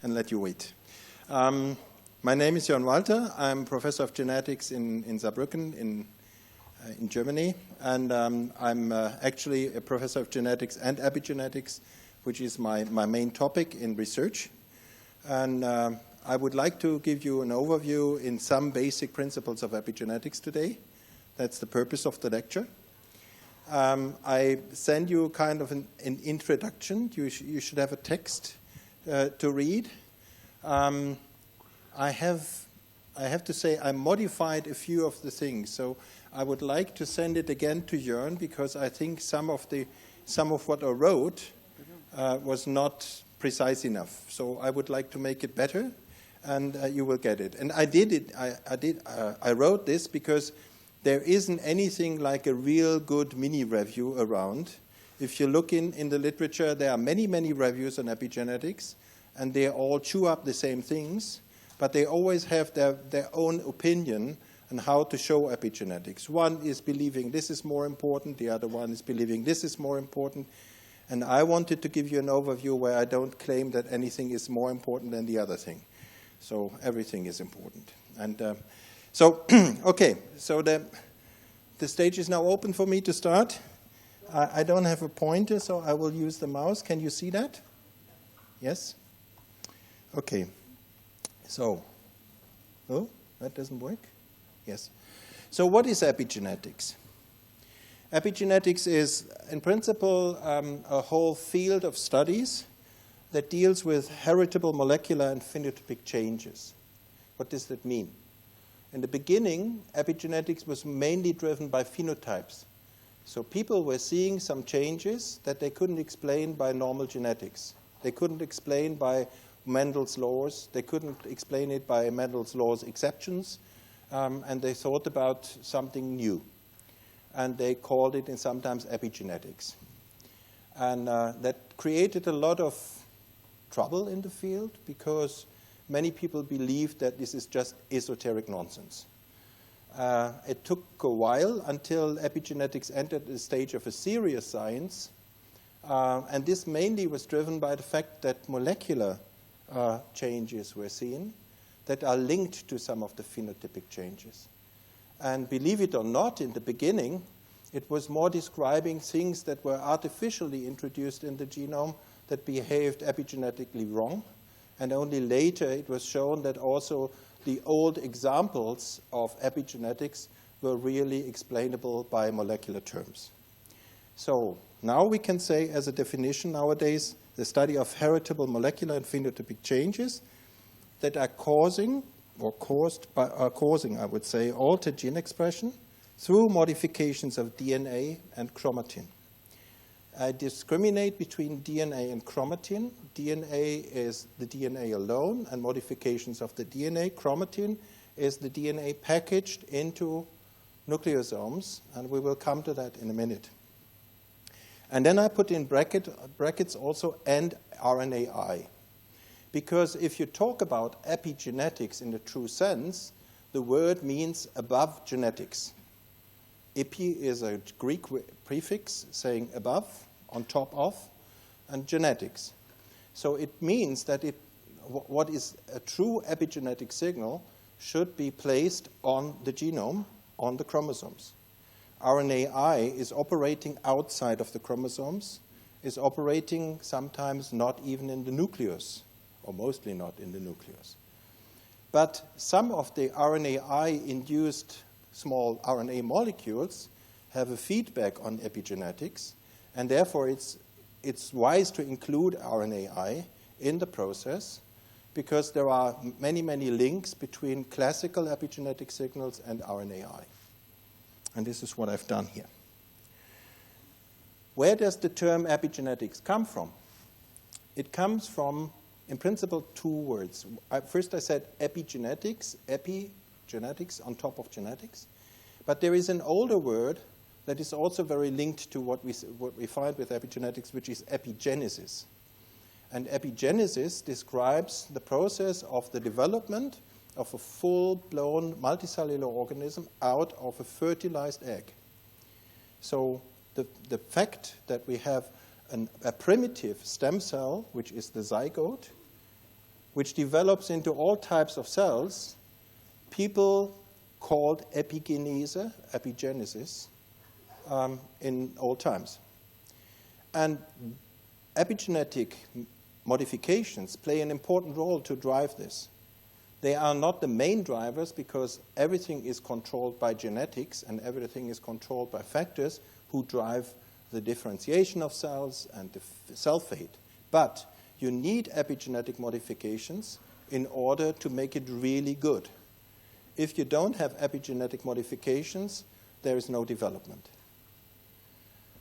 and let you wait. My name is Jörn Walter. I'm professor of genetics in Saarbrücken in Germany, and I'm actually a professor of genetics and epigenetics, which is my main topic in research. And I would like to give you an overview in some basic principles of epigenetics today. That's the purpose of the lecture. I send you kind of an introduction. You should have a text to read. I have to say I modified a few of the things, so I would like to send it again to Jörn because I think some of what I wrote was not precise enough. So I would like to make it better, and you will get it. And I did it. I wrote this because there isn't anything like a real good mini review around. If you look in the literature, there are many reviews on epigenetics, and they all chew up the same things, but they always have their own opinion on how to show epigenetics. One is believing this is more important, the other one is believing this is more important. And I wanted to give you an overview where I don't claim that anything is more important than the other thing. So everything is important. And okay, so the stage is now open for me to start. I don't have a pointer, so I will use the mouse. Can you see that? Yes? Okay. So, oh, that doesn't work? Yes. So what is epigenetics? Epigenetics is, in principle, a whole field of studies that deals with heritable molecular and phenotypic changes. What does that mean? In the beginning, epigenetics was mainly driven by phenotypes. So people were seeing some changes that they couldn't explain by normal genetics. They couldn't explain by Mendel's laws. They couldn't explain it by Mendel's laws exceptions. And they thought about something new. And they called it sometimes epigenetics. And that created a lot of trouble in the field because many people believed that this is just esoteric nonsense. It took a while until epigenetics entered the stage of a serious science. And this mainly was driven by the fact that molecular changes were seen that are linked to some of the phenotypic changes. And believe it or not, in the beginning, it was more describing things that were artificially introduced in the genome that behaved epigenetically wrong. And only later it was shown that also the old examples of epigenetics were really explainable by molecular terms. So now we can say, as a definition nowadays, the study of heritable molecular and phenotypic changes that are causing, I would say, altered gene expression through modifications of DNA and chromatin. I discriminate between DNA and chromatin. DNA is the DNA alone, and modifications of the DNA. Chromatin is the DNA packaged into nucleosomes, and we will come to that in a minute. And then I put in brackets also and RNAi. Because if you talk about epigenetics in the true sense, the word means above genetics. Epi is a Greek prefix saying above, on top of, and genetics. So it means that what is a true epigenetic signal should be placed on the genome, on the chromosomes. RNAi is operating outside of the chromosomes, is operating sometimes not even in the nucleus, or mostly not in the nucleus. But some of the RNAi-induced small RNA molecules have a feedback on epigenetics, and therefore it's wise to include RNAi in the process because there are many links between classical epigenetic signals and RNAi. And this is what I've done here. Where does the term epigenetics come from? It comes from, in principle, two words. First I said epigenetics, epigenetics on top of genetics. But there is an older word that is also very linked to what we find with epigenetics, which is epigenesis. And epigenesis describes the process of the development of a full-blown multicellular organism out of a fertilized egg. So the fact that we have a primitive stem cell, which is the zygote, which develops into all types of cells, people called epigenesis, in old times. And epigenetic modifications play an important role to drive this. They are not the main drivers because everything is controlled by genetics and everything is controlled by factors who drive the differentiation of cells and the cell fate. But you need epigenetic modifications in order to make it really good. If you don't have epigenetic modifications, there is no development.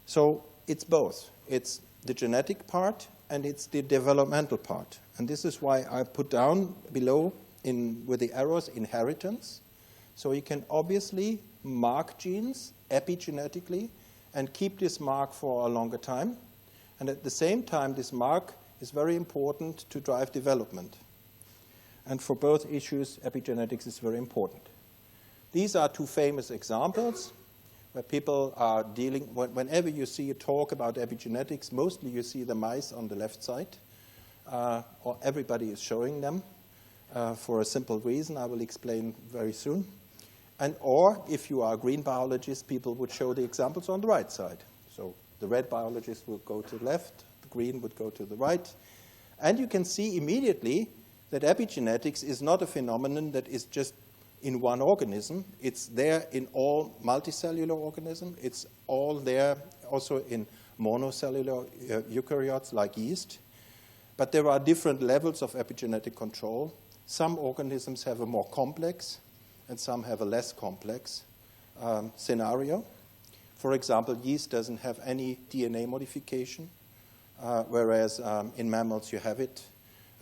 So it's both. It's the genetic part and it's the developmental part. And this is why I put down below with the arrows inheritance. So you can obviously mark genes epigenetically and keep this mark for a longer time. And at the same time, this mark is very important to drive development. And for both issues, epigenetics is very important. These are two famous examples where people are dealing, whenever you see a talk about epigenetics, mostly you see the mice on the left side, or everybody is showing them for a simple reason I will explain very soon. Or if you are a green biologist, people would show the examples on the right side. So the red biologist will go to the left, the green would go to the right. And you can see immediately that epigenetics is not a phenomenon that is just in one organism. It's there in all multicellular organisms. It's all there also in monocellular eukaryotes like yeast. But there are different levels of epigenetic control. Some organisms have a more complex and some have a less complex scenario. For example, yeast doesn't have any DNA modification, whereas in mammals you have it,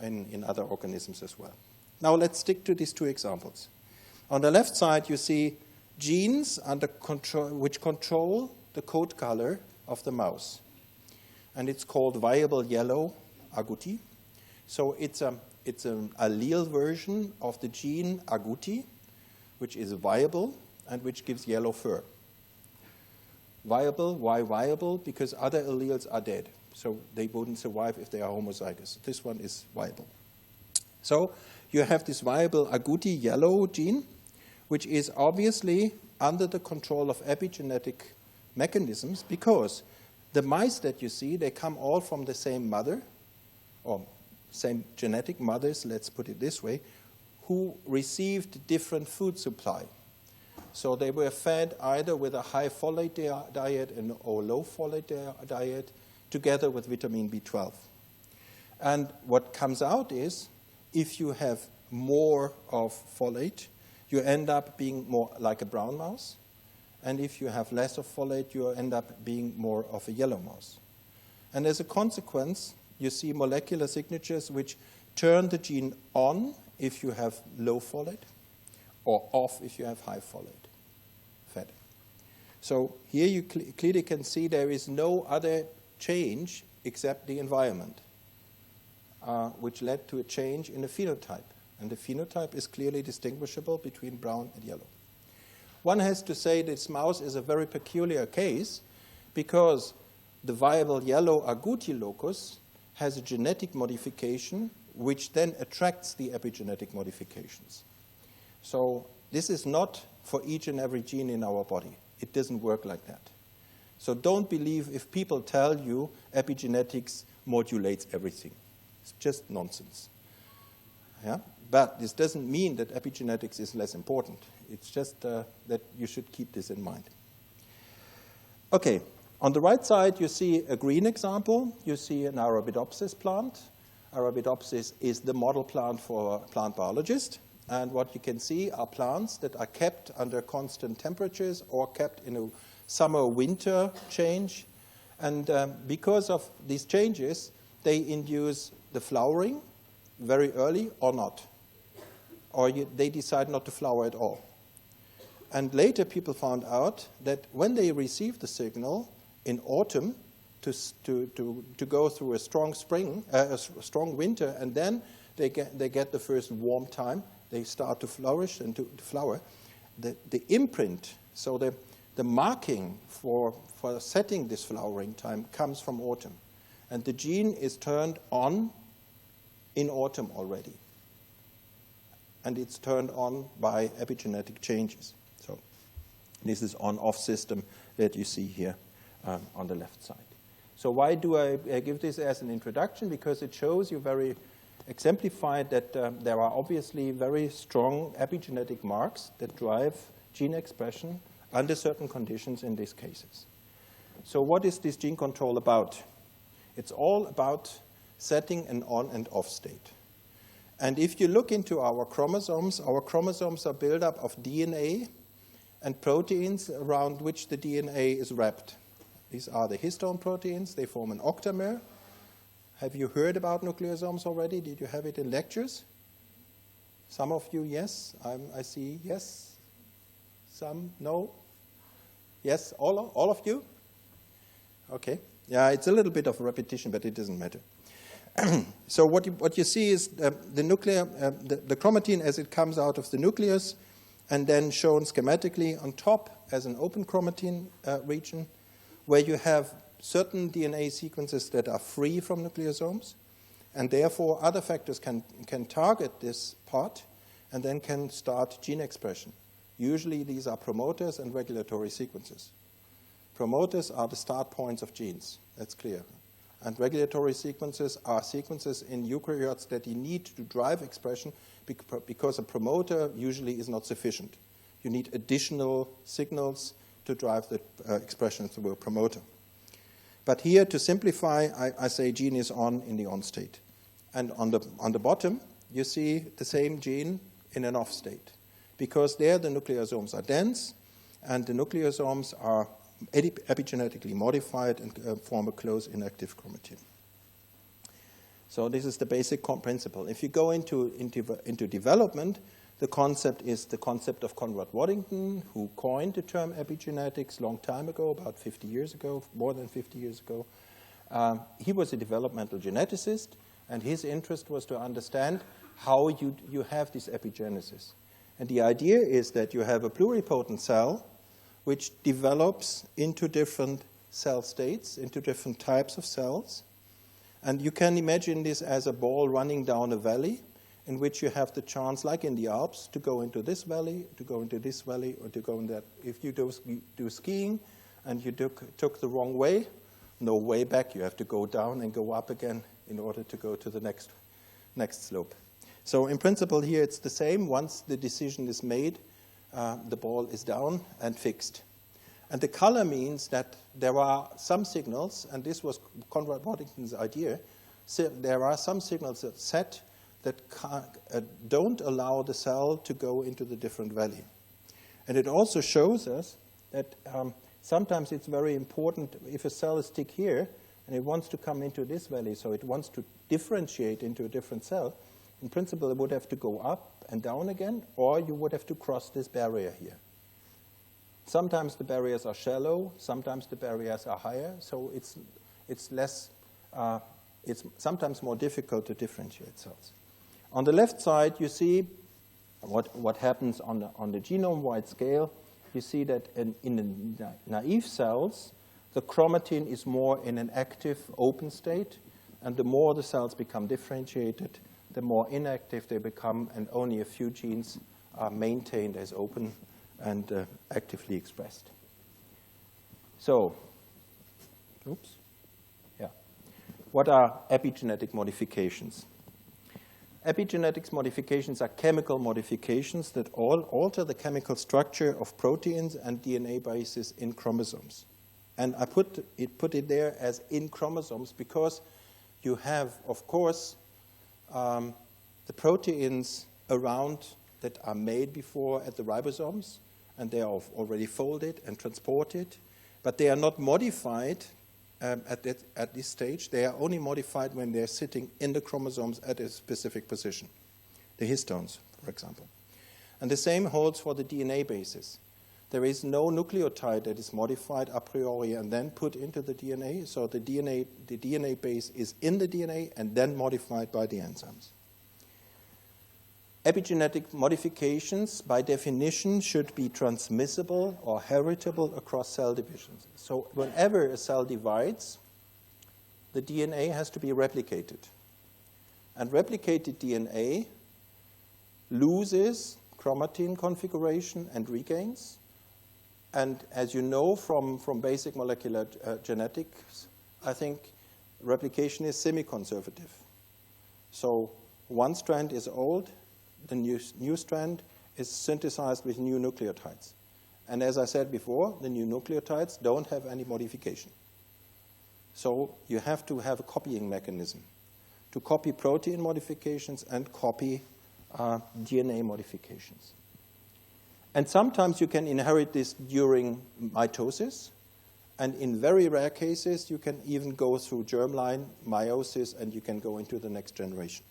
in other organisms as well. Now let's stick to these two examples. On the left side, you see genes under control, which control the coat color of the mouse. And it's called viable yellow agouti. So it's an allele version of the gene agouti, which is viable and which gives yellow fur. Viable, why viable? Because other alleles are dead. So they wouldn't survive if they are homozygous. This one is viable. So you have this viable agouti yellow gene, which is obviously under the control of epigenetic mechanisms because the mice that you see, they come all from the same mother, or same genetic mothers, let's put it this way, who received different food supply. So they were fed either with a high folate diet or low folate diet, together with vitamin B12. And what comes out is, if you have more of folate, you end up being more like a brown mouse. And if you have less of folate, you end up being more of a yellow mouse. And as a consequence, you see molecular signatures which turn the gene on if you have low folate, or off if you have high folate fed. So here you clearly can see there is no other change except the environment, which led to a change in the phenotype. And the phenotype is clearly distinguishable between brown and yellow. One has to say this mouse is a very peculiar case because the viable yellow agouti locus has a genetic modification which then attracts the epigenetic modifications. So this is not for each and every gene in our body. It doesn't work like that. So don't believe if people tell you epigenetics modulates everything. It's just nonsense. Yeah? But this doesn't mean that epigenetics is less important. It's just that you should keep this in mind. Okay, on the right side you see a green example. You see an Arabidopsis plant. Arabidopsis is the model plant for a plant biologist. And what you can see are plants that are kept under constant temperatures or kept in a summer-winter change. And because of these changes, they induce the flowering very early or not. Or they decide not to flower at all. And later people found out that when they receive the signal in autumn to go through a strong spring, a strong winter, and then they get the first warm time, they start to flourish and to flower. The imprint, so the marking for setting this flowering time comes from autumn. And the gene is turned on in autumn already. And it's turned on by epigenetic changes. So this is on-off system that you see here on the left side. So why do I give this as an introduction? Because it shows you very exemplified that there are obviously very strong epigenetic marks that drive gene expression under certain conditions in these cases. So what is this gene control about? It's all about setting an on and off state. And if you look into our chromosomes are built up of DNA and proteins around which the DNA is wrapped. These are the histone proteins. They form an octamer. Have you heard about nucleosomes already? Did you have it in lectures? Some of you, yes. I see yes. Some, no. Yes, all of you? Okay. Yeah, it's a little bit of a repetition, but it doesn't matter. So what you see is the chromatin as it comes out of the nucleus, and then shown schematically on top as an open chromatin region, where you have certain DNA sequences that are free from nucleosomes, and therefore other factors can target this part and then can start gene expression. Usually these are promoters and regulatory sequences. Promoters are the start points of genes, that's clear. And regulatory sequences are sequences in eukaryotes that you need to drive expression because a promoter usually is not sufficient. You need additional signals to drive the expression through a promoter. But here, to simplify, I say gene is on in the on state. And on the bottom, you see the same gene in an off state. Because there the nucleosomes are dense, and the nucleosomes are epigenetically modified and form a close inactive chromatin. So this is the basic principle. If you go into development, the concept is the concept of Conrad Waddington, who coined the term epigenetics a long time ago, about 50 years ago, more than 50 years ago. He was a developmental geneticist, and his interest was to understand how you have this epigenesis. And the idea is that you have a pluripotent cell which develops into different cell states, into different types of cells. And you can imagine this as a ball running down a valley in which you have the chance, like in the Alps, to go into this valley, to go into this valley, or to go in that. If you do skiing and you took the wrong way, no way back. You have to go down and go up again in order to go to the next slope. So in principle here it's the same. Once the decision is made, the ball is down and fixed. And the color means that there are some signals, and this was Conrad Waddington's idea, so there are some signals that set that don't allow the cell to go into the different valley. And it also shows us that sometimes it's very important if a cell is stick here and it wants to come into this valley, so it wants to differentiate into a different cell. In principle, it would have to go up and down again, or you would have to cross this barrier here. Sometimes the barriers are shallow, sometimes the barriers are higher, so it's sometimes more difficult to differentiate cells. On the left side, you see what happens on the genome-wide scale. You see that in the naive cells, the chromatin is more in an active, open state, and the more the cells become differentiated, the more inactive they become, and only a few genes are maintained as open and actively expressed. So, what are epigenetic modifications? Epigenetics modifications are chemical modifications that all alter the chemical structure of proteins and DNA bases in chromosomes. And I put it there as in chromosomes because you have, of course, the proteins around that are made before at the ribosomes, and they are already folded and transported, but they are not modified at this stage. They are only modified when they're sitting in the chromosomes at a specific position, the histones, for example. And the same holds for the DNA bases. There is no nucleotide that is modified a priori and then put into the DNA, so the DNA base is in the DNA and then modified by the enzymes. Epigenetic modifications, by definition, should be transmissible or heritable across cell divisions. So whenever a cell divides, the DNA has to be replicated. And replicated DNA loses chromatin configuration and regains. And as you know from basic molecular genetics, I think replication is semi-conservative. So one strand is old, the new strand is synthesized with new nucleotides. And as I said before, the new nucleotides don't have any modification. So you have to have a copying mechanism to copy protein modifications and copy DNA modifications. And sometimes you can inherit this during mitosis, and in very rare cases, you can even go through germline meiosis, and you can go into the next generation.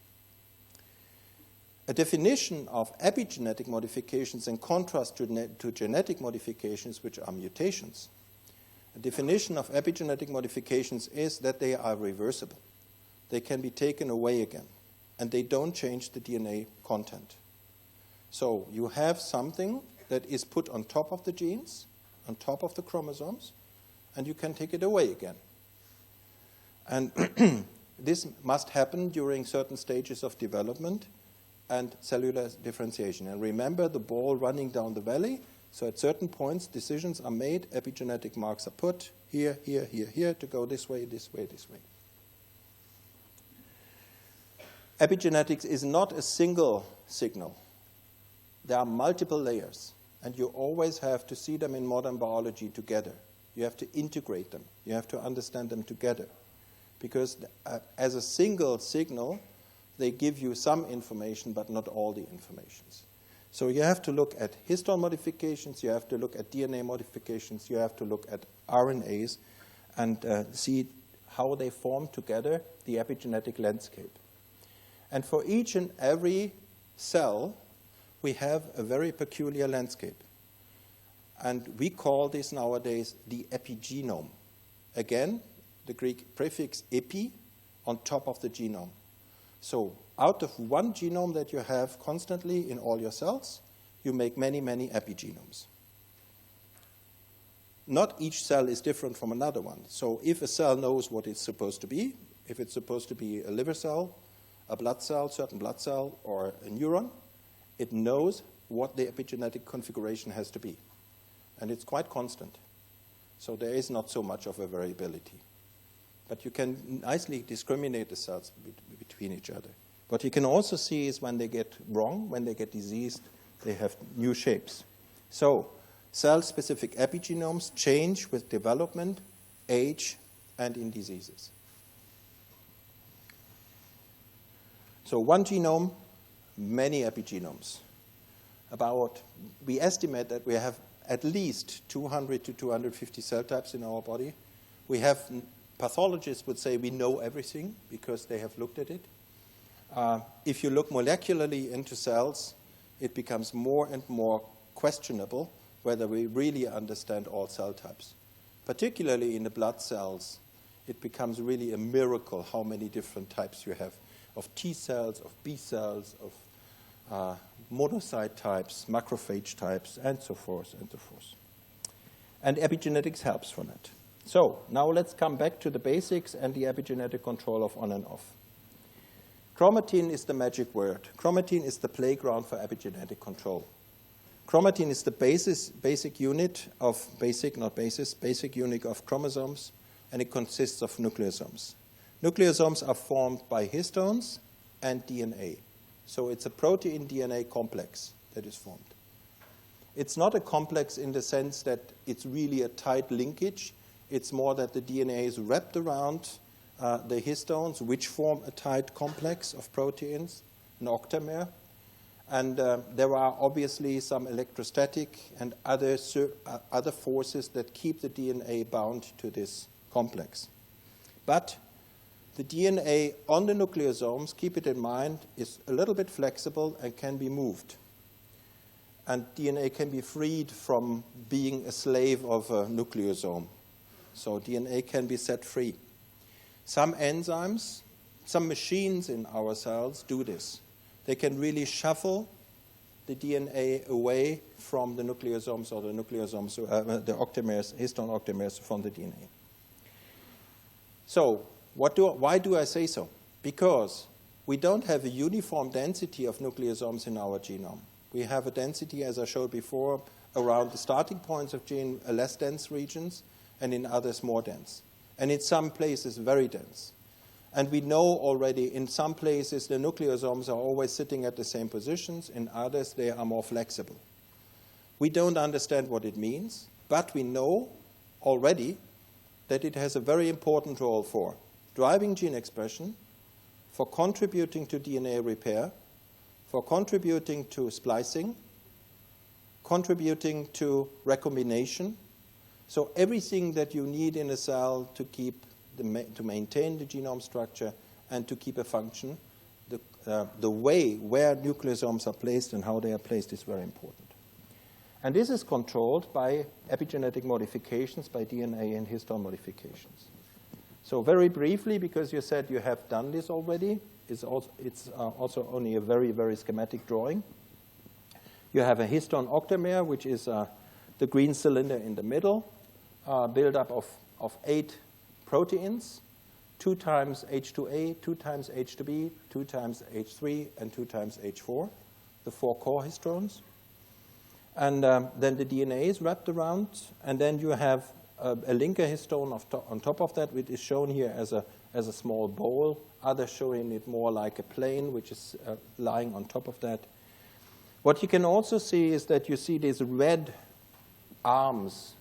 A definition of epigenetic modifications in contrast to genetic modifications, which are mutations, a definition of epigenetic modifications is that they are reversible. They can be taken away again, and they don't change the DNA content. So you have something that is put on top of the genes, on top of the chromosomes, and you can take it away again. And this must happen during certain stages of development and cellular differentiation. And remember the ball running down the valley. So at certain points, decisions are made, epigenetic marks are put here, here, here, here, to go this way, this way, this way. Epigenetics is not a single signal. There are multiple layers, and you always have to see them in modern biology together. You have to integrate them. You have to understand them together. Because as a single signal, they give you some information, but not all the informations. So you have to look at histone modifications, you have to look at DNA modifications, you have to look at RNAs, and see how they form together the epigenetic landscape. And for each and every cell, we have a very peculiar landscape. And we call this nowadays the epigenome. Again, the Greek prefix epi on top of the genome. So out of one genome that you have constantly in all your cells, you make many, many epigenomes. Not each cell is different from another one. So if a cell knows what it's supposed to be, if it's supposed to be a liver cell, a blood cell, certain blood cell, or a neuron, it knows what the epigenetic configuration has to be. And it's quite constant. So there is not so much of a variability. But you can nicely discriminate the cells between each other. What you can also see is when they get wrong, when they get diseased, they have new shapes. So cell-specific epigenomes change with development, age, and in diseases. So one genome, many epigenomes. We estimate that we have at least 200 to 250 cell types in our body. We have, pathologists would say we know everything because they have looked at it. If you look molecularly into cells, it becomes more and more questionable whether we really understand all cell types. Particularly in the blood cells, it becomes really a miracle how many different types you have of T cells, of B cells, of monocyte types, macrophage types, and so forth, and so forth. And epigenetics helps for that. So now let's come back to the basics and the epigenetic control of on and off. Chromatin is the magic word. Chromatin is the playground for epigenetic control. Chromatin is the basic unit of basic unit of chromosomes, and it consists of nucleosomes. Nucleosomes are formed by histones and DNA. So it's a protein-DNA complex that is formed. It's not a complex in the sense that it's really a tight linkage. It's more that the DNA is wrapped around the histones, which form a tight complex of proteins, an octamer. And there are obviously some electrostatic and other forces that keep the DNA bound to this complex. But the DNA on the nucleosomes, keep it in mind, is a little bit flexible and can be moved. And DNA can be freed from being a slave of a nucleosome. So DNA can be set free. Some enzymes, some machines in our cells do this. They can really shuffle the DNA away from the nucleosomes or the nucleosomes, the octamers, histone octamers from the DNA. So why do I say so? Because we don't have a uniform density of nucleosomes in our genome. We have a density, as I showed before, around the starting points of gene, less dense regions, and in others more dense. And in some places, very dense. And we know already in some places the nucleosomes are always sitting at the same positions. In others, they are more flexible. We don't understand what it means, but we know already that it has a very important role for driving gene expression, for contributing to DNA repair, for contributing to splicing, contributing to recombination. So everything that you need in a cell to to maintain the genome structure and to keep a function, the way where nucleosomes are placed and how they are placed is very important. And this is controlled by epigenetic modifications, by DNA and histone modifications. So very briefly, because you said you have done this already, it's also only a very, very schematic drawing. You have a histone octamer, which is the green cylinder in the middle, built up of 8 proteins, 2 times H2A, 2 times H2B, 2 times H3, and 2 times H4, the 4 core histones. And then the DNA is wrapped around, and then you have a linker histone on top of that, which is shown here as a small bowl, others showing it more like a plane, which is lying on top of that. What you can also see is that you see these red arms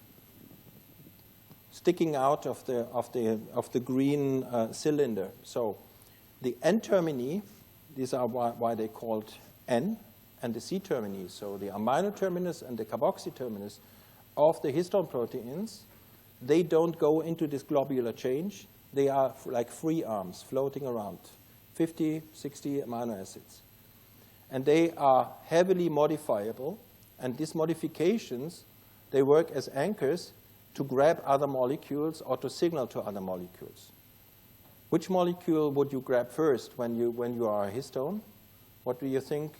sticking out of the green cylinder. So the N-termini, these are why they're called N, and the C-termini, so the amino terminus and the carboxy terminus of the histone proteins, they don't go into this globular change. They are like free arms floating around, 50, 60 amino acids. And they are heavily modifiable, and these modifications, they work as anchors to grab other molecules or to signal to other molecules. Which molecule would you grab first when you are a histone? What do you think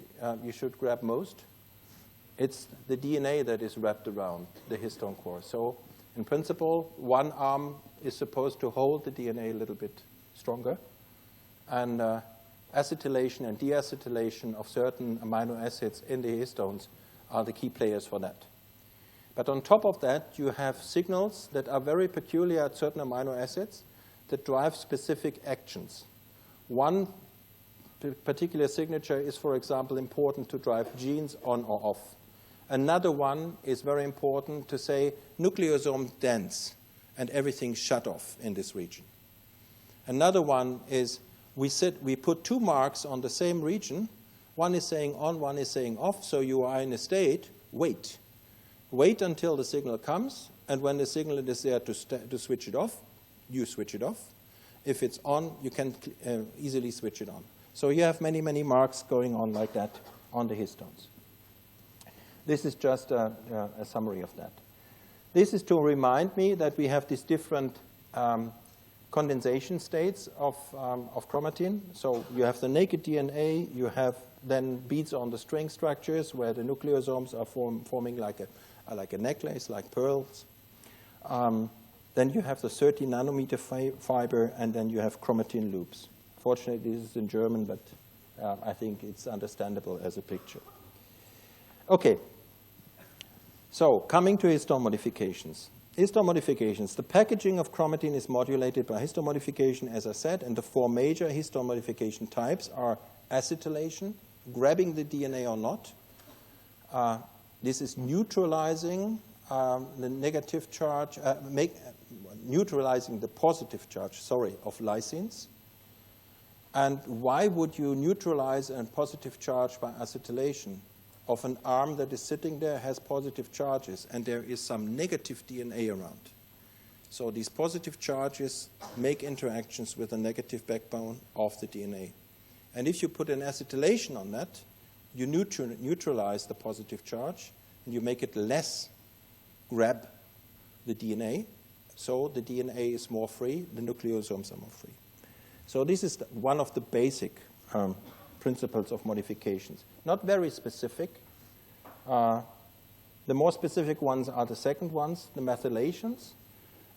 you should grab most? It's the DNA that is wrapped around the histone core. So in principle, one arm is supposed to hold the DNA a little bit stronger. And acetylation and deacetylation of certain amino acids in the histones are the key players for that. But on top of that, you have signals that are very peculiar at certain amino acids that drive specific actions. One particular signature is, for example, important to drive genes on or off. Another one is very important to say nucleosome dense and everything shut off in this region. Another one is we put 2 marks on the same region. One is saying on, one is saying off, so you are in a state, wait. Wait until the signal comes, and when the signal is there to switch it off, you switch it off. If it's on, you can easily switch it on. So you have many, many marks going on like that on the histones. This is just a summary of that. This is to remind me that we have these different condensation states of chromatin. So you have the naked DNA, you have then beads on the string structures where the nucleosomes are forming like a necklace, like pearls. Then you have the 30 nanometer fiber, and then you have chromatin loops. Fortunately, this is in German, but I think it's understandable as a picture. Okay. So coming to histone modifications. Histone modifications. The packaging of chromatin is modulated by histone modification, as I said, and the 4 major histone modification types are acetylation, grabbing the DNA or not. This is neutralizing the negative charge, neutralizing the positive charge, of lysines. And why would you neutralize a positive charge by acetylation? Of an arm that is sitting there has positive charges, and there is some negative DNA around. So these positive charges make interactions with the negative backbone of the DNA. And if you put an acetylation on that, you neutralize the positive charge, and you make it less grab the DNA. So the DNA is more free, the nucleosomes are more free. So this is one of the basic principles of modifications. Not very specific. The more specific ones are the second ones, the methylations.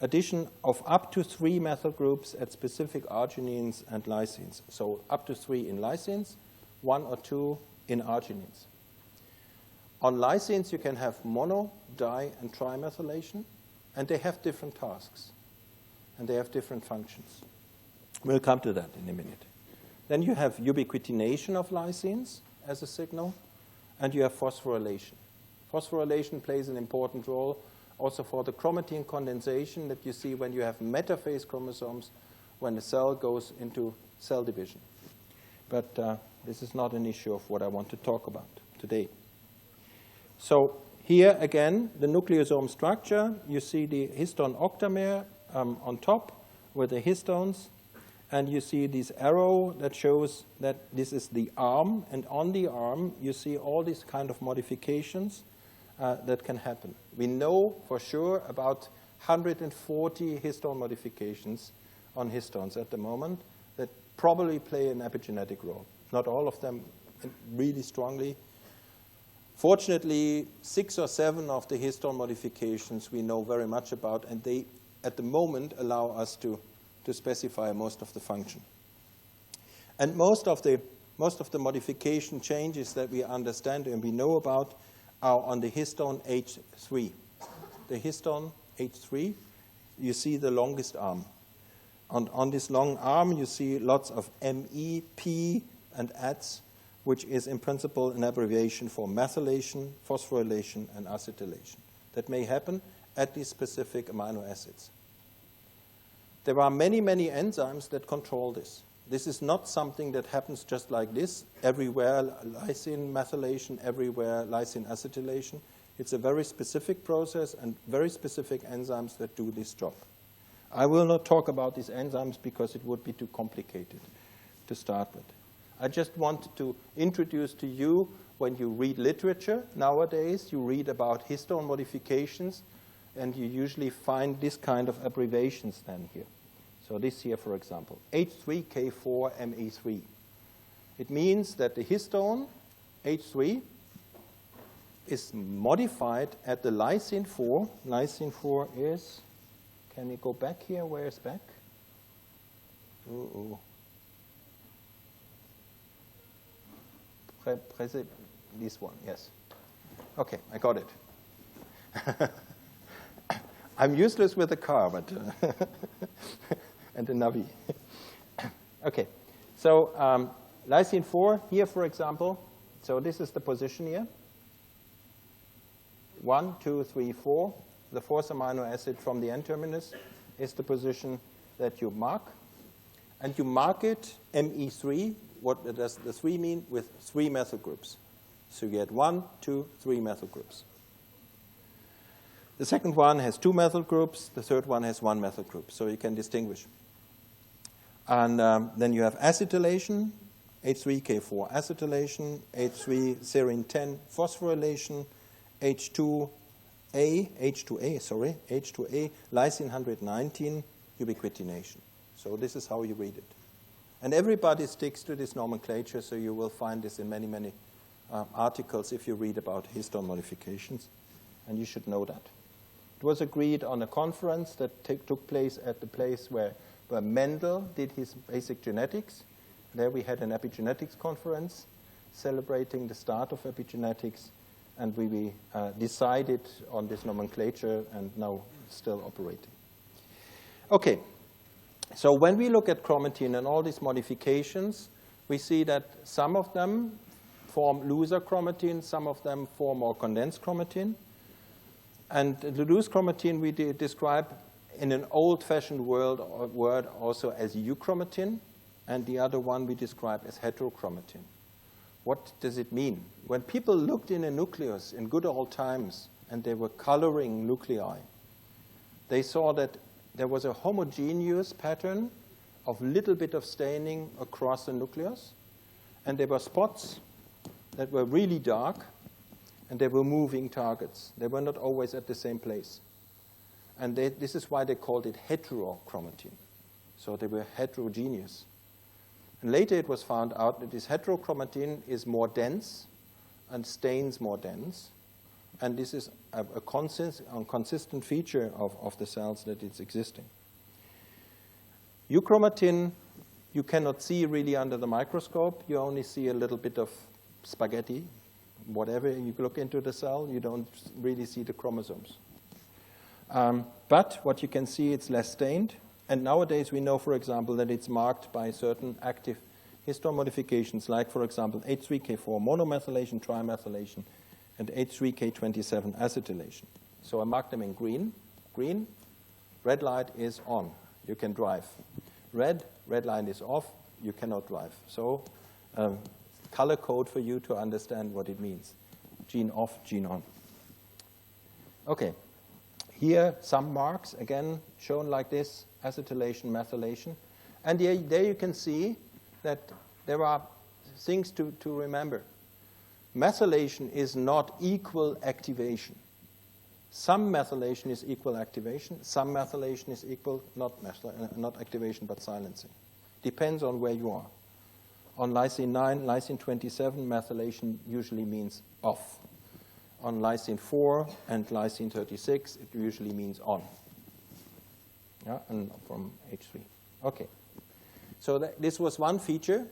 addition of up to 3 methyl groups at specific arginines and lysines. So up to 3 in lysines, 1 or 2 in arginines. On lysines, you can have mono, di, and trimethylation, and they have different tasks, and they have different functions. We'll come to that in a minute. Then you have ubiquitination of lysines as a signal, and you have phosphorylation. Phosphorylation plays an important role also for the chromatin condensation that you see when you have metaphase chromosomes when the cell goes into cell division. But this is not an issue of what I want to talk about today. So here again, the nucleosome structure. You see the histone octamer on top with the histones, and you see this arrow that shows that this is the arm, and on the arm you see all these kind of modifications that can happen. We know for sure about 140 histone modifications on histones at the moment that probably play an epigenetic role. Not all of them really strongly. Fortunately, 6 or 7 of the histone modifications we know very much about, and they, at the moment, allow us to specify most of the function. And most of the modification changes that we understand and we know about are on the histone H3. The histone H3, you see the longest arm. On this long arm, you see lots of ME, P, and ADS, which is in principle an abbreviation for methylation, phosphorylation, and acetylation. That may happen at these specific amino acids. There are many, many enzymes that control this. This is not something that happens just like this, everywhere lysine methylation, everywhere lysine acetylation. It's a very specific process and very specific enzymes that do this job. I will not talk about these enzymes because it would be too complicated to start with. I just want to introduce to you, when you read literature nowadays, you read about histone modifications, and you usually find this kind of abbreviations then here. So this here, for example, H3K4ME3. It means that the histone H3 is modified at the lysine 4. Lysine 4 is, can we go back here? Where is back? This one, yes. Okay, I got it. I'm useless with the car, but and the Navi. Okay, so lysine 4 here, for example. So this is the position here. 1, 2, 3, 4. The 4th amino acid from the N-terminus is the position that you mark. And you mark it Me3. What does the 3 mean? With 3 methyl groups. So you get 1, 2, 3 methyl groups. The second one has 2 methyl groups. The third one has 1 methyl group. So you can distinguish. And then you have acetylation, H3K4 acetylation, H3 serine 10 phosphorylation, H2A, lysine 119 ubiquitination. So this is how you read it. And everybody sticks to this nomenclature, so you will find this in many, many articles if you read about histone modifications, and you should know that. It was agreed on a conference that took place at the place where Mendel did his basic genetics. There we had an epigenetics conference celebrating the start of epigenetics, and we decided on this nomenclature, and now it's still operating. Okay, so when we look at chromatin and all these modifications, we see that some of them form looser chromatin, some of them form more condensed chromatin. And the loose chromatin we describe in an old-fashioned word also as euchromatin, and the other one we describe as heterochromatin. What does it mean? When people looked in a nucleus in good old times and they were coloring nuclei, they saw that there was a homogeneous pattern of little bit of staining across the nucleus, and there were spots that were really dark, and they were moving targets. They were not always at the same place. And this is why they called it heterochromatin. So they were heterogeneous. And later it was found out that this heterochromatin is more dense and stains more dense. and this is a consistent feature of the cells that it's existing. Euchromatin, you cannot see really under the microscope. You only see a little bit of spaghetti. Whatever you look into the cell, you don't really see the chromosomes. But what you can see, it's less stained. And nowadays we know, for example, that it's marked by certain active histone modifications, like, for example, H3K4 monomethylation, trimethylation, and H3K27 acetylation. So I mark them in green. Green, red light is on. You can drive. Red light is off. You cannot drive. So color code for you to understand what it means. Gene off, gene on. Okay. Here, some marks, again, shown like this, acetylation, methylation. And there you can see that there are things to remember. Methylation is not equal activation. Some methylation is equal activation. Some methylation is equal, not activation, but silencing. Depends on where you are. On lysine 9, lysine 27, methylation usually means off. On lysine 4 and lysine 36, it usually means on. Yeah, and from H3. Okay. So this was one feature.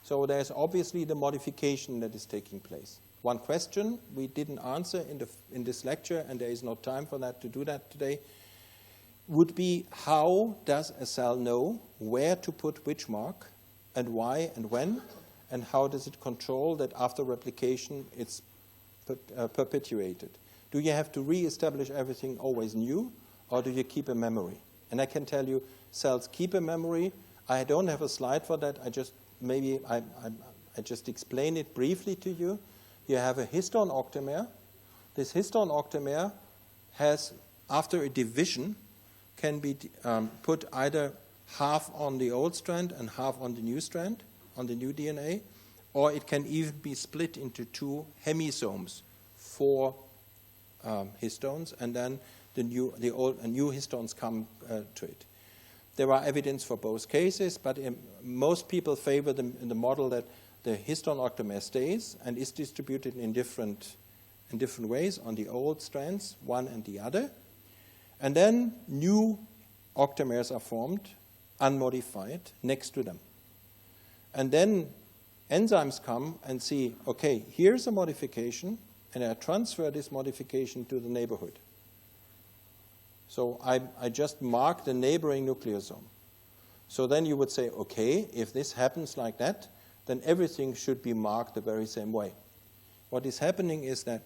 So there's obviously the modification that is taking place. One question we didn't answer in this lecture, and there is no time for that to do that today, would be how does a cell know where to put which mark, and why and when, and how does it control that after replication it's perpetuated? Do you have to re-establish everything always new, or do you keep a memory? And I can tell you, cells keep a memory. I don't have a slide for that. I just explain it briefly to you. You have a histone octamer. This histone octamer has, after a division, can be put either half on the old strand and half on the new strand, on the new DNA, or it can even be split into two hemisomes, 4 histones, and then the new histones come to it. There are evidence for both cases, but most people favor the model that the histone octamer stays and is distributed in different ways on the old strands, one and the other. And then new octamers are formed, unmodified, next to them. And then enzymes come and see, okay, here's a modification, and I transfer this modification to the neighborhood. So I just mark the neighboring nucleosome. So then you would say, okay, if this happens like that, then everything should be marked the very same way. What is happening is that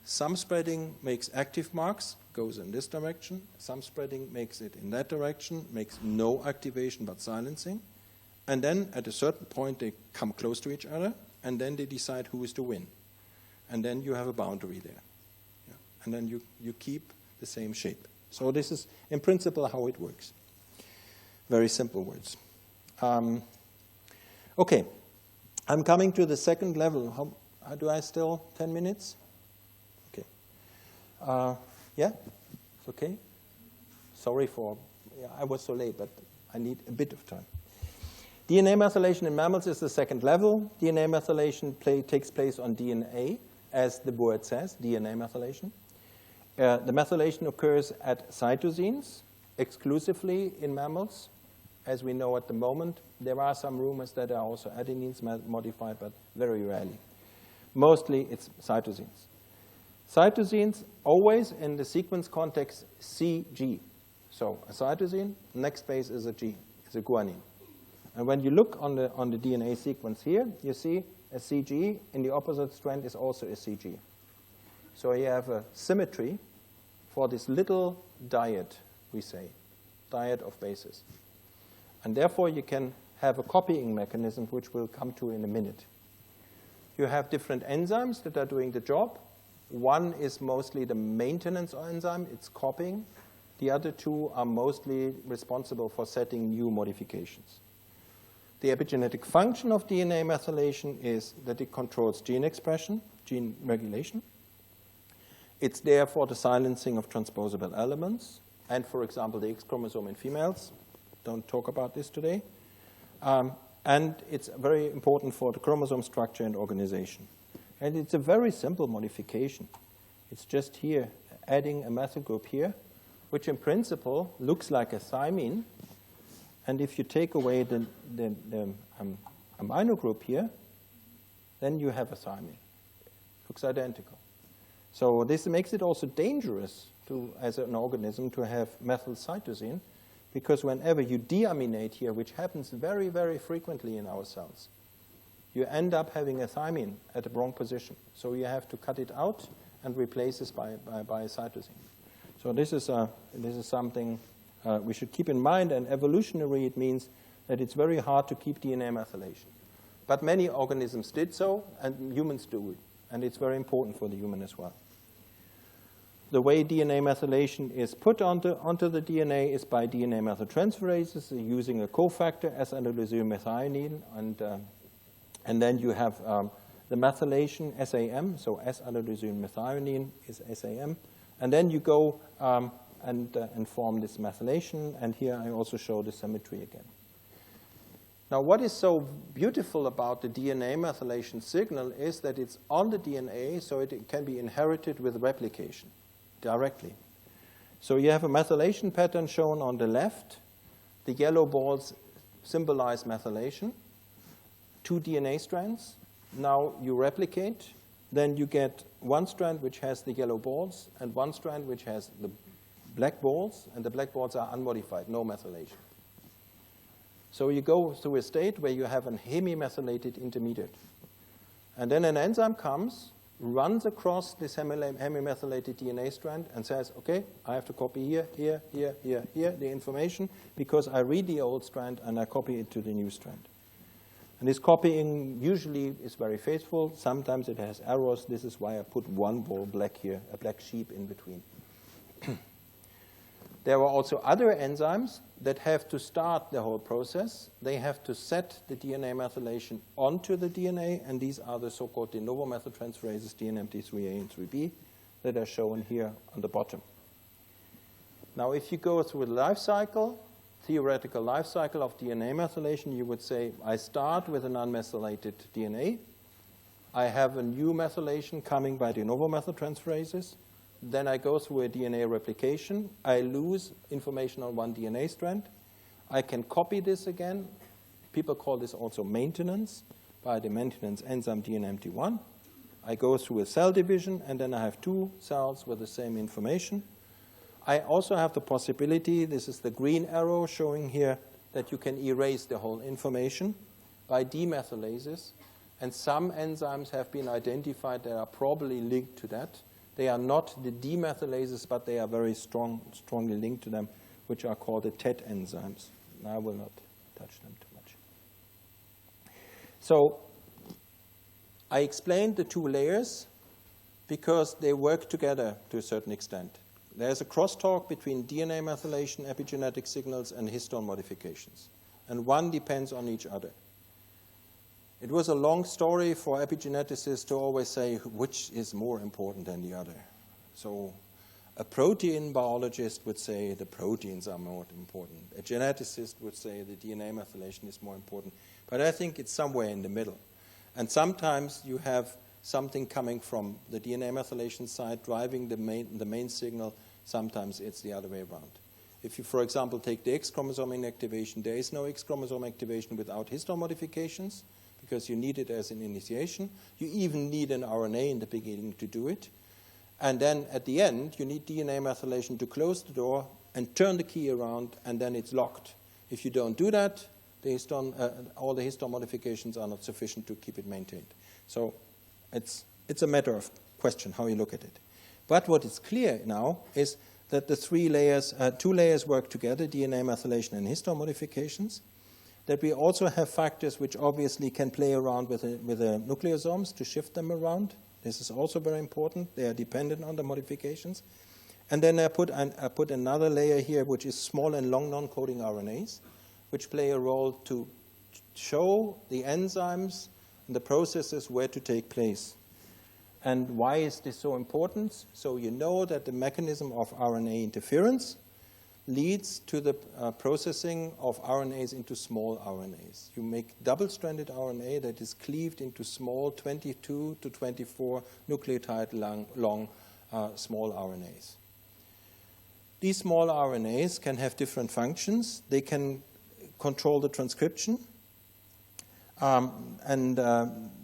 some spreading makes active marks, goes in this direction. Some spreading makes it in that direction, makes no activation but silencing. And then at a certain point they come close to each other, and then they decide who is to win. And then you have a boundary there. Yeah. And then you keep the same shape. So this is, in principle, how it works. Very simple words. Okay, I'm coming to the second level. How do I still 10 minutes? Okay. Yeah, it's okay. Sorry I was so late, but I need a bit of time. DNA methylation in mammals is the second level. DNA methylation takes place on DNA, as the word says, DNA methylation. The methylation occurs at cytosines, exclusively in mammals. As we know at the moment, there are some rumors that are also adenines modified, but very rarely. Mostly it's cytosines. Cytosines always in the sequence context CG. So a cytosine, next base is a G, is a guanine. And when you look on the DNA sequence here, you see a CG, in the opposite strand is also a CG. So you have a symmetry for this little dyad, we say, dyad of bases. And therefore you can have a copying mechanism, which we'll come to in a minute. You have different enzymes that are doing the job. One is mostly the maintenance enzyme, it's copying. The other two are mostly responsible for setting new modifications. The epigenetic function of DNA methylation is that it controls gene expression, gene regulation. It's there for the silencing of transposable elements, and for example, the X chromosome in females. Don't talk about this today. And it's very important for the chromosome structure and organization. And it's a very simple modification. It's just here, adding a methyl group here, which in principle looks like a thymine. And if you take away the amino group here, then you have a thymine. Looks identical. So this makes it also dangerous as an organism to have methyl cytosine, because whenever you deaminate here, which happens very, very frequently in our cells, you end up having a thymine at the wrong position. So you have to cut it out and replace this by a cytosine. So this is something we should keep in mind, and evolutionary it means that it's very hard to keep DNA methylation. But many organisms did so, and humans do it, and it's very important for the human as well. The way DNA methylation is put onto the DNA is by DNA methyltransferases using a cofactor S-adenosine methionine, and then you have the methylation SAM, so S-adenosine methionine is SAM, and then you go and form this methylation, and here I also show the symmetry again. Now, what is so beautiful about the DNA methylation signal is that it's on the DNA, so it can be inherited with replication directly. So you have a methylation pattern shown on the left. The yellow balls symbolize methylation. 2 DNA strands. Now you replicate. Then you get one strand which has the yellow balls and one strand which has the black balls, and the black balls are unmodified, no methylation. So you go through a state where you have a hemimethylated intermediate. And then an enzyme comes, runs across this hemimethylated DNA strand and says, okay, I have to copy here, here, here, here, here, the information, because I read the old strand and I copy it to the new strand. And this copying usually is very faithful. Sometimes it has errors. This is why I put one ball black here, a black sheep in between. There are also other enzymes that have to start the whole process. They have to set the DNA methylation onto the DNA, and these are the so-called de novo methyltransferases, DNMT3A and 3B, that are shown here on the bottom. Now, if you go through the life cycle, theoretical life cycle of DNA methylation, you would say, I start with an unmethylated DNA. I have a new methylation coming by de novo methyltransferases. Then I go through a DNA replication. I lose information on one DNA strand. I can copy this again. People call this also maintenance by the maintenance enzyme DNMT1. I go through a cell division, and then I have 2 cells with the same information. I also have the possibility, this is the green arrow showing here, that you can erase the whole information by demethylases. And some enzymes have been identified that are probably linked to that. They are not the demethylases, but they are very strongly linked to them, which are called the TET enzymes. I will not touch them too much. So I explained the 2 layers because they work together to a certain extent. There's a crosstalk between DNA methylation, epigenetic signals, and histone modifications. And one depends on each other. It was a long story for epigeneticists to always say which is more important than the other. So a protein biologist would say the proteins are more important. A geneticist would say the DNA methylation is more important. But I think it's somewhere in the middle. And sometimes you have something coming from the DNA methylation side driving the main signal. Sometimes it's the other way around. If you, for example, take the X chromosome inactivation, there is no X chromosome activation without histone modifications, because you need it as an initiation. You even need an RNA in the beginning to do it. And then at the end, you need DNA methylation to close the door and turn the key around, and then it's locked. If you don't do that, all the histone modifications are not sufficient to keep it maintained. So it's a matter of question how you look at it. But what is clear now is that the 2 layers work together, DNA methylation and histone modifications. That we also have factors which obviously can play around with the nucleosomes to shift them around. This is also very important. They are dependent on the modifications. And then I put another layer here, which is small and long non-coding RNAs, which play a role to show the enzymes and the processes where to take place. And why is this so important? So you know that the mechanism of RNA interference leads to the processing of RNAs into small RNAs. You make double-stranded RNA that is cleaved into small 22 to 24 nucleotide long small RNAs. These small RNAs can have different functions. They can control the transcription, and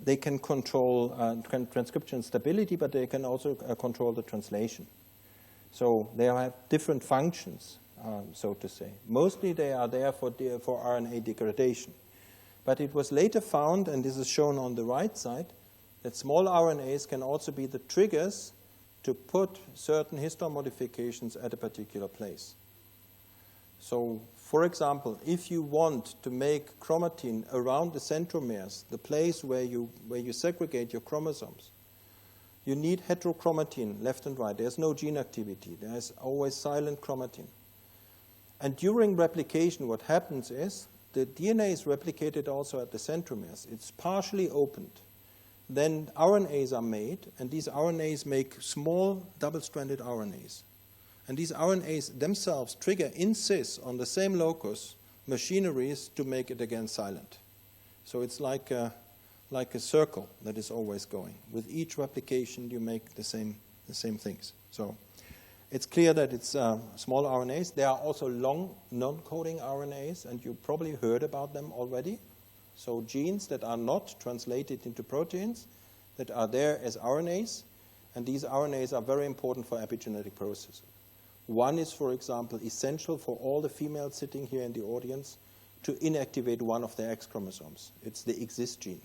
they can control transcription stability, but they can also control the translation. So they have different functions, so to say. Mostly they are there for RNA degradation. But it was later found, and this is shown on the right side, that small RNAs can also be the triggers to put certain histone modifications at a particular place. So, for example, if you want to make chromatin around the centromeres, the place where you segregate your chromosomes, you need heterochromatin left and right. There's no gene activity. There's always silent chromatin. And during replication, what happens is the DNA is replicated also at the centromeres. It's partially opened. Then RNAs are made, and these RNAs make small double-stranded RNAs. And these RNAs themselves trigger in cis on the same locus machineries to make it again silent. So it's like a circle that is always going. With each replication, you make the same things. So it's clear that it's small RNAs. There are also long non-coding RNAs, and you probably heard about them already. So genes that are not translated into proteins, that are there as RNAs, and these RNAs are very important for epigenetic processes. One is, for example, essential for all the females sitting here in the audience to inactivate one of their X chromosomes. It's the exist gene.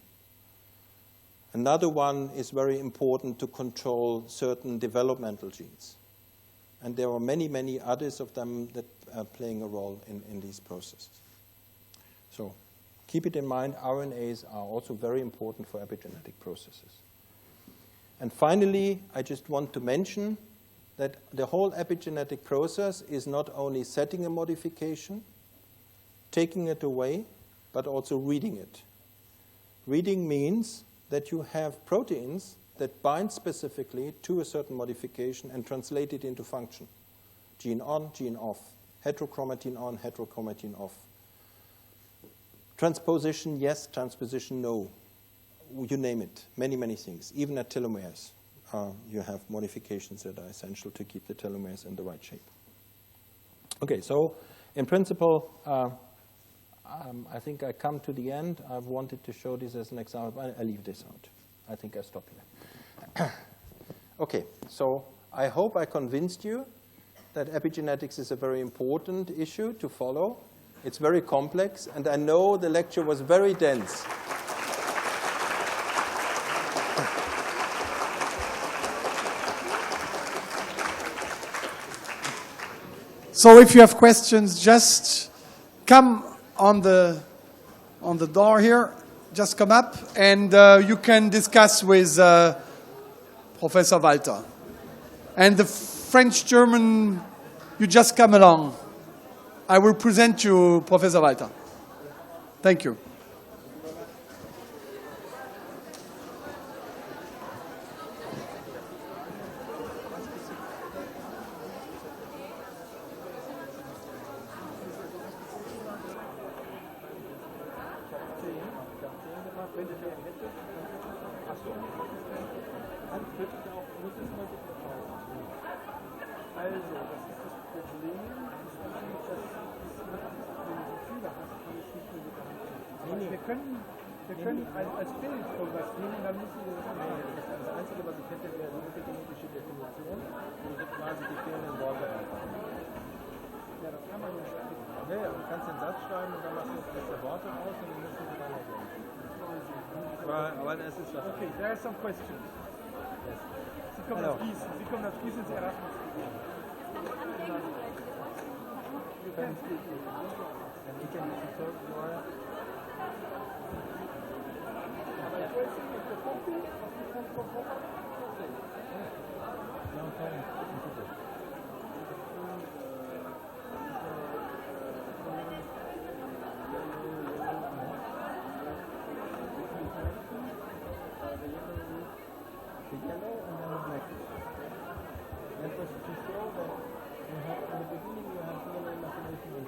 Another one is very important to control certain developmental genes. And there are many, many others of them that are playing a role in these processes. So keep it in mind, RNAs are also very important for epigenetic processes. And finally, I just want to mention that the whole epigenetic process is not only setting a modification, taking it away, but also reading it. Reading means that you have proteins that bind specifically to a certain modification and translate it into function. Gene on, gene off. Heterochromatin on, heterochromatin off. Transposition, yes. Transposition, no. You name it. Many, many things. Even at telomeres, you have modifications that are essential to keep the telomeres in the right shape. Okay, so in principle, I think I come to the end. I've wanted to show this as an example. I leave this out. I think I stop here. Okay, so I hope I convinced you that epigenetics is a very important issue to follow. It's very complex, and I know the lecture was very dense. So if you have questions, just come on the door here. Just come up, and you can discuss with Professor Walter. And the French-German, you just come along. I will present you Professor Walter. Thank you. Wir können als Bild von was nehmen, dann müssen wir das machen. Das Einzige, was ich hätte, wäre eine epigenetische Definition, wo ich quasi die fehlenden Worte reinmache. Ja, das kann man ja schreiben. Ja, du kannst den Satz schreiben und dann machst du die Worte raus und dann müssen sie weitergehen. Aber das ist was. Okay, there are some questions. Yes. Sie kommen aus Gießen, Sie Erasmus. You can speak. And we can talk more. That was to show that in the beginning you have DNA methylation and